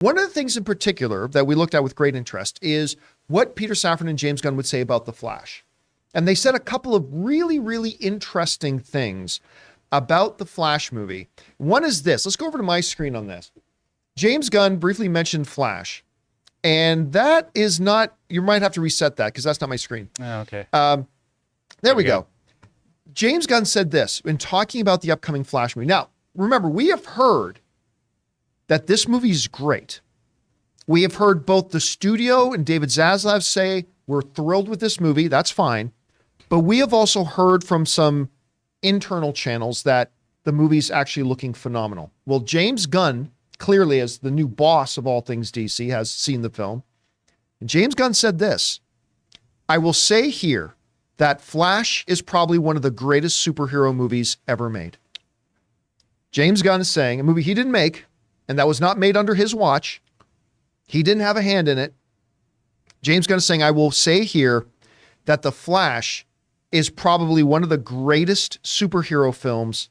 One of the things in particular that we looked at with great interest is what Peter Safran and James Gunn would say about The Flash. And they said a couple of really, really interesting things about the Flash movie. One is this. Let's go over to my screen on this. James Gunn briefly mentioned Flash. And that is not, you might have to reset that because that's not my screen. Oh, okay. There we go. James Gunn said this in talking about the upcoming Flash movie. Now, remember, we have heard that this movie is great. We have heard both the studio and David Zaslav say we're thrilled with this movie. That's fine. But we have also heard from some internal channels that the movie's actually looking phenomenal. Well, James Gunn, clearly as the new boss of all things DC, has seen the film. And James Gunn said this: I will say here that Flash is probably one of the greatest superhero movies ever made. James Gunn is saying, a movie he didn't make, and that was not made under his watch. He didn't have a hand in it. James Gunn is saying, I will say here that The Flash is probably one of the greatest superhero films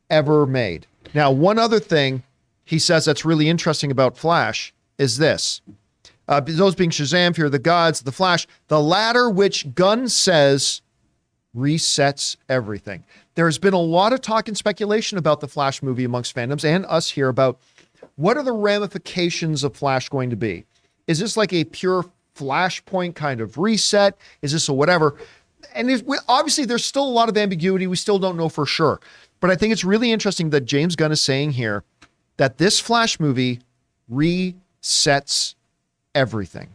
ever made. Now, one other thing he says that's really interesting about Flash is this. Those being Shazam, Fear of the Gods, The Flash, the latter, which Gunn says resets everything. There's been a lot of talk and speculation about the Flash movie amongst fandoms and us here about what are the ramifications of Flash going to be? Is this like a pure Flashpoint kind of reset? Is this a whatever? And obviously there's still a lot of ambiguity. We still don't know for sure. But I think it's really interesting that James Gunn is saying here that this Flash movie resets everything.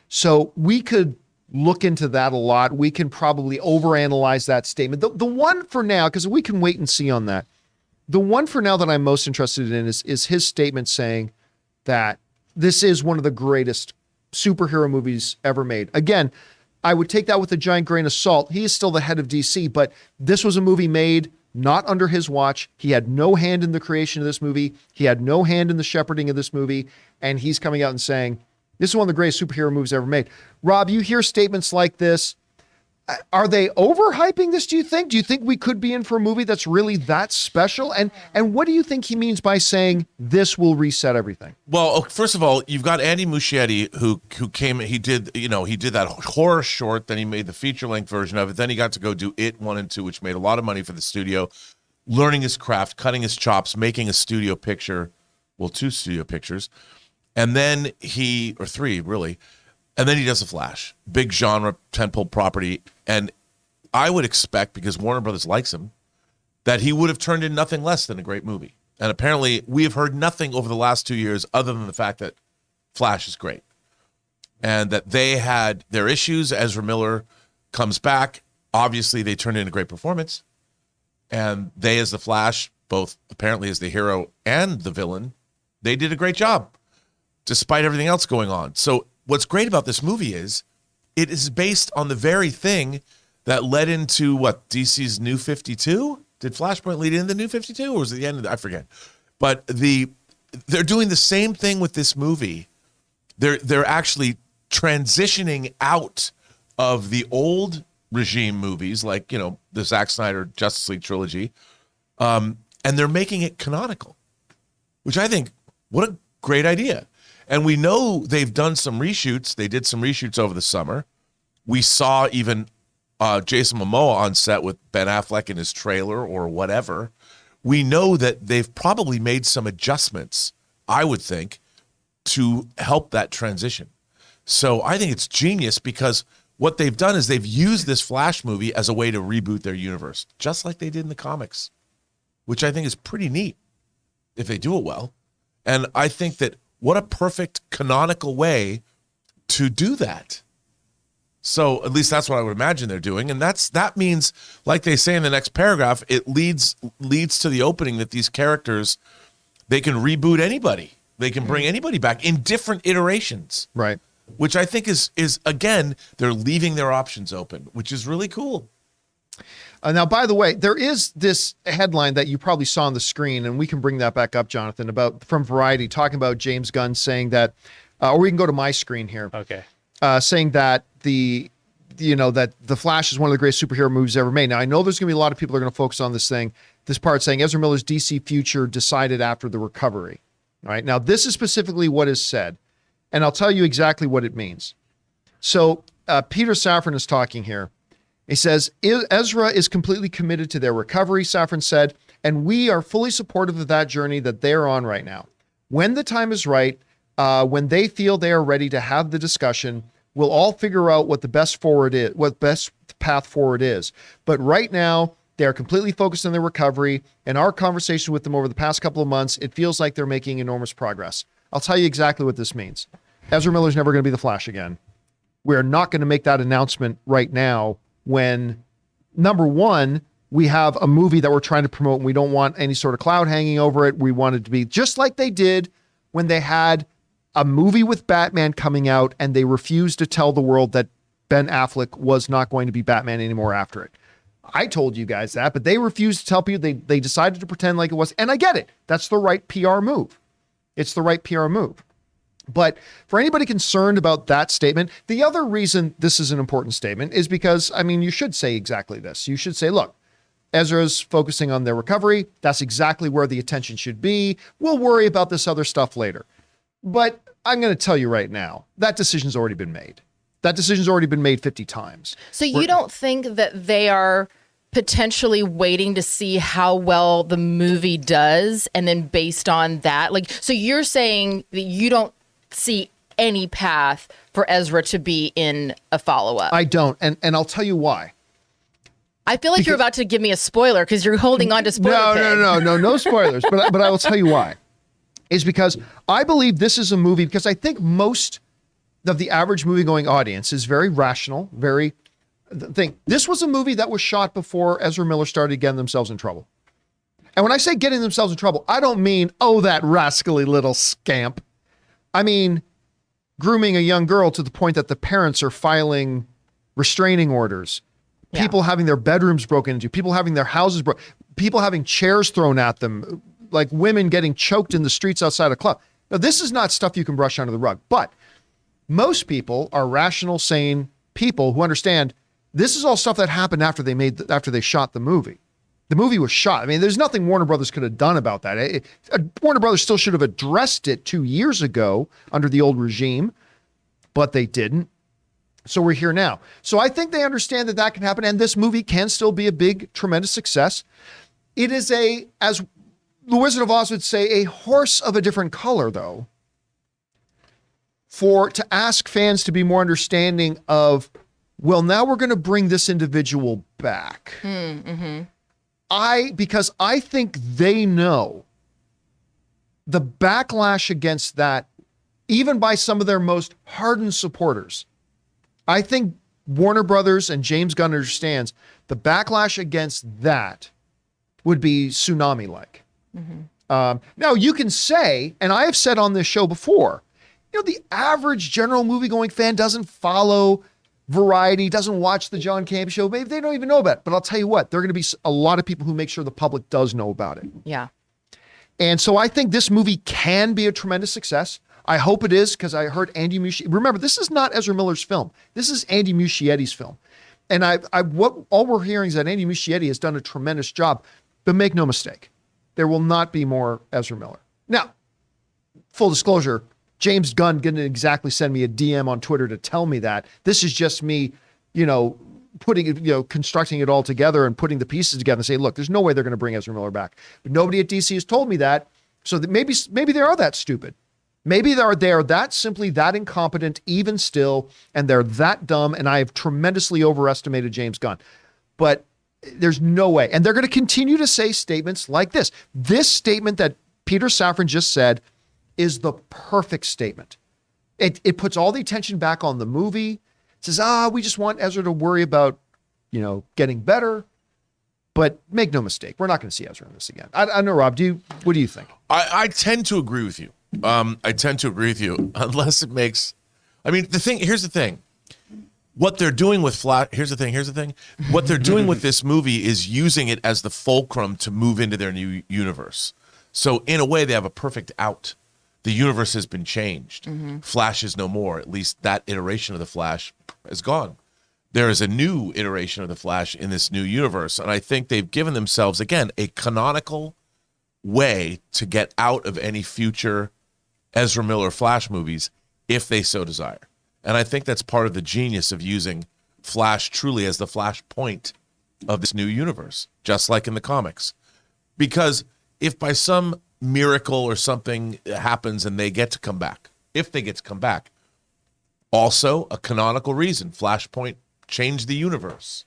So we could look into that a lot. We can probably overanalyze that statement. The one for now, because we can wait and see on that. The one for now that I'm most interested in is his statement saying that this is one of the greatest superhero movies ever made. Again, I would take that with a giant grain of salt. He is still the head of DC, but this was a movie made not under his watch. He had no hand in the creation of this movie. He had no hand in the shepherding of this movie. And he's coming out and saying, this is one of the greatest superhero movies ever made. Rob, you hear statements like this. Are they overhyping this, do you think? Do you think we could be in for a movie that's really that special? And what do you think he means by saying this will reset everything? Well, first of all, you've got Andy Muschietti who came, he did that horror short, then he made the feature-length version of it, then he got to go do It 1 and 2, which made a lot of money for the studio, learning his craft, cutting his chops, making a studio picture, well, 2 studio pictures, and then or 3, really. And then he does The Flash, big genre, tentpole property. And I would expect, because Warner Brothers likes him, that he would have turned in nothing less than a great movie. And apparently we have heard nothing over the last 2 years other than the fact that Flash is great. And that they had their issues. Ezra Miller comes back. Obviously they turned in a great performance. And they, as the Flash, both apparently as the hero and the villain, they did a great job, despite everything else going on. So what's great about this movie is it is based on the very thing that led into DC's New 52? Did Flashpoint lead into the New 52 or was it the end of I forget. But they're doing the same thing with this movie. They're actually transitioning out of the old regime movies like, the Zack Snyder Justice League trilogy. And they're making it canonical, which I think, what a great idea. And we know they've done some reshoots. They did some reshoots over the summer. We saw even Jason Momoa on set with Ben Affleck in his trailer or whatever. We know that they've probably made some adjustments, I would think, to help that transition. So I think it's genius because what they've done is they've used this Flash movie as a way to reboot their universe, just like they did in the comics, which I think is pretty neat if they do it well. And I think that what a perfect canonical way to do that. So at least that's what I would imagine they're doing. And that means, like they say in the next paragraph, it leads to the opening that these characters, they can reboot anybody. They can bring anybody back in different iterations. Right. Which I think is again, they're leaving their options open, which is really cool. Now, by the way, there is this headline that you probably saw on the screen, and we can bring that back up, Jonathan, from Variety, talking about James Gunn saying that, or we can go to my screen here. Okay. Saying that that The Flash is one of the greatest superhero movies ever made. Now, I know there's going to be a lot of people that are going to focus on this part saying Ezra Miller's DC future decided after the recovery. All right. Now, this is specifically what is said, and I'll tell you exactly what it means. So Peter Safran is talking here. He says, Ezra is completely committed to their recovery, Safran said, and we are fully supportive of that journey that they're on right now. When the time is right, when they feel they are ready to have the discussion, we'll all figure out what the best path forward is. But right now, they are completely focused on their recovery, and our conversation with them over the past couple of months, it feels like they're making enormous progress. I'll tell you exactly what this means. Ezra Miller's never going to be the Flash again. We're not going to make that announcement right now when, number one, we have a movie that we're trying to promote and we don't want any sort of cloud hanging over it. We want it to be just like they did when they had a movie with Batman coming out and they refused to tell the world that Ben Affleck was not going to be Batman anymore after it. I told you guys that, but they refused to tell people. They decided to pretend like it was, and I get it. That's the right PR move. It's the right PR move. But for anybody concerned about that statement, the other reason this is an important statement is because, I mean, you should say exactly this. You should say, look, Ezra's focusing on their recovery. That's exactly where the attention should be. We'll worry about this other stuff later. But I'm going to tell you right now, that decision's already been made. That decision's already been made 50 times. So you don't think that they are potentially waiting to see how well the movie does, and then based on that, like, so you're saying that you don't see any path for Ezra to be in a follow-up? I don't, and I'll tell you why. I feel like you're about to give me a spoiler because you're holding on to spoiler. No spoilers. but I will tell you why. Is because I believe this is a movie, because I think most of the average movie-going audience is very rational, very think. This was a movie that was shot before Ezra Miller started getting themselves in trouble. And when I say getting themselves in trouble, I don't mean, oh, that rascally little scamp. I mean, grooming a young girl to the point that the parents are filing restraining orders, people having their bedrooms broken into, people having their houses broken, people having chairs thrown at them, like women getting choked in the streets outside a club. Now, this is not stuff you can brush under the rug, but most people are rational, sane people who understand this is all stuff that happened after they shot the movie. The movie was shot. I mean, there's nothing Warner Brothers could have done about that. Warner Brothers still should have addressed it 2 years ago under the old regime, but they didn't. So we're here now. So I think they understand that can happen, and this movie can still be a big, tremendous success. It is as the Wizard of Oz would say, a horse of a different color, though, to ask fans to be more understanding of, well, now we're going to bring this individual back. Mm-hmm. Because I think they know the backlash against that, even by some of their most hardened supporters. I think Warner Brothers and James Gunn understands the backlash against that would be tsunami-like. Mm-hmm. Now you can say, and I have said on this show before, the average general movie-going fan doesn't follow Variety, doesn't watch the John Campea Show. Maybe they don't even know about it. But I'll tell you what, there are going to be a lot of people who make sure the public does know about it. Yeah. And so I think this movie can be a tremendous success. I hope it is, because I heard Andy Muschietti. Remember, this is not Ezra Miller's film. This is Andy Muschietti's film. And all we're hearing is that Andy Muschietti has done a tremendous job. But make no mistake, there will not be more Ezra Miller. Now, full disclosure, James Gunn didn't exactly send me a DM on Twitter to tell me that. This is just me, putting it, constructing it all together and putting the pieces together and say, look, there's no way they're going to bring Ezra Miller back. But nobody at DC has told me that. So that maybe they are that stupid. Maybe they are that simply that incompetent even still, and they're that dumb, and I have tremendously overestimated James Gunn. But there's no way. And they're going to continue to say statements like this. This statement that Peter Safran just said is the perfect statement. It puts all the attention back on the movie. It says, we just want Ezra to worry about, getting better. But make no mistake, we're not going to see Ezra in this again. I know, Rob, what do you think? I tend to agree with you. Unless it makes, here's the thing. What they're doing with here's the thing. What they're doing with this movie is using it as the fulcrum to move into their new universe. So in a way, they have a perfect out. The universe has been changed. Mm-hmm. Flash is no more. At least that iteration of the Flash is gone. There is a new iteration of the Flash in this new universe. And I think they've given themselves, again, a canonical way to get out of any future Ezra Miller Flash movies if they so desire. And I think that's part of the genius of using Flash truly as the flashpoint of this new universe, just like in the comics. Because if by some miracle or something happens and they get to come back, if they get to come back, also a canonical reason, Flashpoint changed the universe,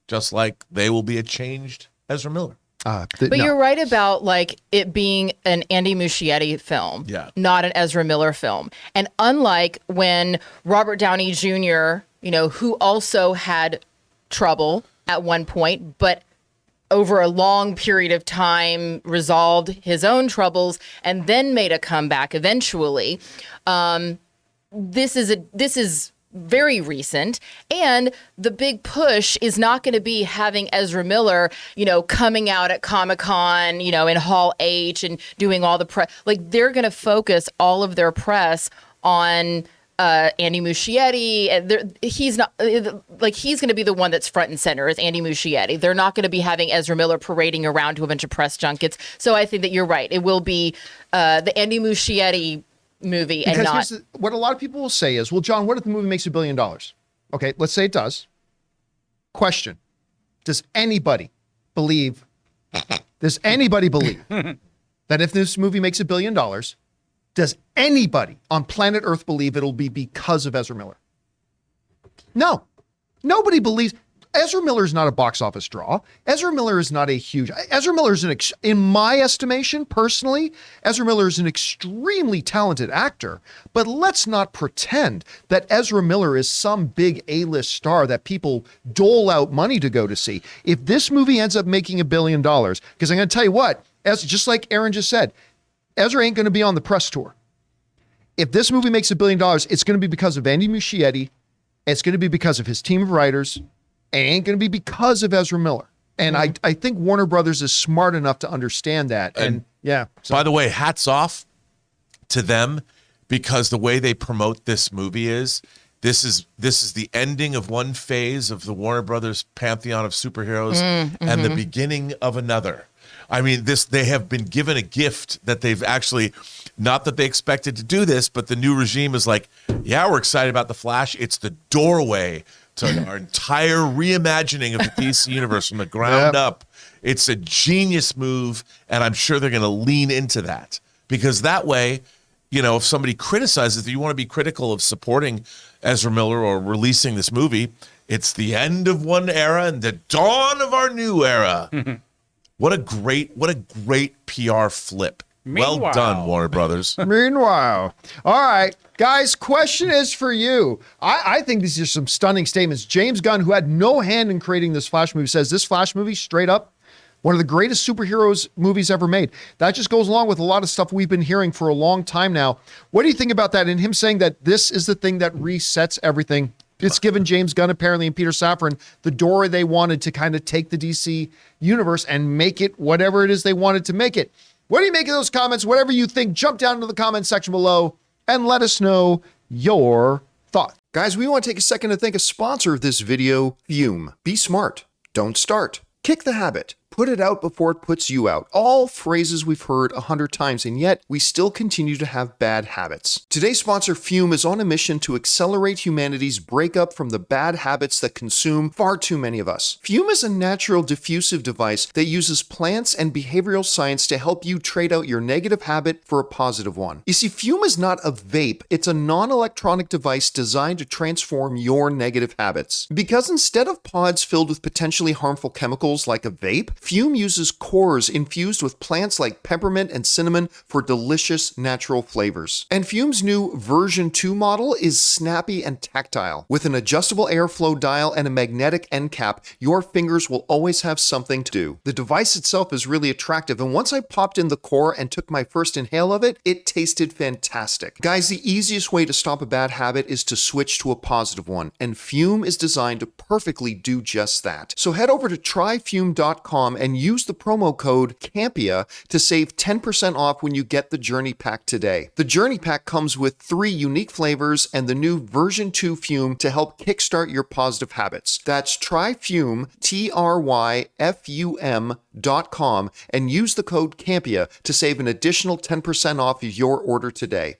just like they will be a changed Ezra Miller. But you're right about like it being an Andy Muschietti film, not an Ezra Miller film. And unlike when Robert Downey Jr., who also had trouble at one point, but over a long period of time resolved his own troubles and then made a comeback eventually. This is very recent, and the big push is not going to be having Ezra Miller, coming out at Comic-Con, in Hall H and doing all the press. Like, they're going to focus all of their press on Andy Muschietti. He's not he's going to be the one that's front and center is Andy Muschietti. They're not going to be having Ezra Miller parading around to a bunch of press junkets. So I think that you're right. It will be the Andy Muschietti movie because and not what a lot of people will say is, well, John, what if the movie makes $1 billion? Okay, let's say it does. Question: does anybody believe that if this movie makes $1 billion, does anybody on planet Earth believe it'll be because of Ezra Miller? No, nobody believes. Ezra Miller is not a box office draw. Ezra Miller is not a huge. Ezra Miller is in my estimation, personally, Ezra Miller is an extremely talented actor. But let's not pretend that Ezra Miller is some big A-list star that people dole out money to go to see. If this movie ends up making $1 billion, because I'm going to tell you what, just like Aaron just said, Ezra ain't going to be on the press tour. If this movie makes $1 billion, it's going to be because of Andy Muschietti. It's going to be because of his team of writers. It ain't going to be because of Ezra Miller. And I think Warner Brothers is smart enough to understand that. And yeah. By the way, hats off to them, because the way they promote this movie is this is the ending of one phase of the Warner Brothers pantheon of superheroes and the beginning of another. I mean, they have been given a gift that they've actually, not that they expected to do this, but the new regime is like, yeah, we're excited about The Flash. It's the doorway to our entire reimagining of the DC universe from the ground up. It's a genius move, and I'm sure they're going to lean into that, because that way, if somebody criticizes that, you want to be critical of supporting Ezra Miller or releasing this movie. It's the end of one era and the dawn of our new era. What a great PR flip. Meanwhile. Well done, Warner Brothers. Meanwhile. All right, guys, question is for you. I think these are some stunning statements. James Gunn, who had no hand in creating this Flash movie, says this Flash movie, straight up, one of the greatest superheroes movies ever made. That just goes along with a lot of stuff we've been hearing for a long time now. What do you think about that? And him saying that this is the thing that resets everything. It's given James Gunn, apparently, and Peter Safran the door they wanted to kind of take the DC universe and make it whatever it is they wanted to make it. What do you make of those comments? Whatever you think, jump down into the comment section below and let us know your thoughts. Guys, we want to take a second to thank a sponsor of this video, Fume. Be smart. Don't start. Kick the habit. Put it out before it puts you out. All phrases we've heard 100 times, and yet we still continue to have bad habits. Today's sponsor, Fume, is on a mission to accelerate humanity's breakup from the bad habits that consume far too many of us. Fume is a natural diffusive device that uses plants and behavioral science to help you trade out your negative habit for a positive one. You see, Fume is not a vape. It's a non-electronic device designed to transform your negative habits. Because instead of pods filled with potentially harmful chemicals like a vape, Fume uses cores infused with plants like peppermint and cinnamon for delicious natural flavors. And Fume's new version 2 model is snappy and tactile. With an adjustable airflow dial and a magnetic end cap, your fingers will always have something to do. The device itself is really attractive, and once I popped in the core and took my first inhale of it, it tasted fantastic. Guys, the easiest way to stop a bad habit is to switch to a positive one, and Fume is designed to perfectly do just that. So head over to tryfume.com tryfume.com and use the promo code Campea to save 10% off when you get the Journey Pack today. The Journey Pack comes with 3 unique flavors and the new version 2 fume to help kickstart your positive habits. That's tryfume, TRYFUM.com, and use the code Campea to save an additional 10% off your order today.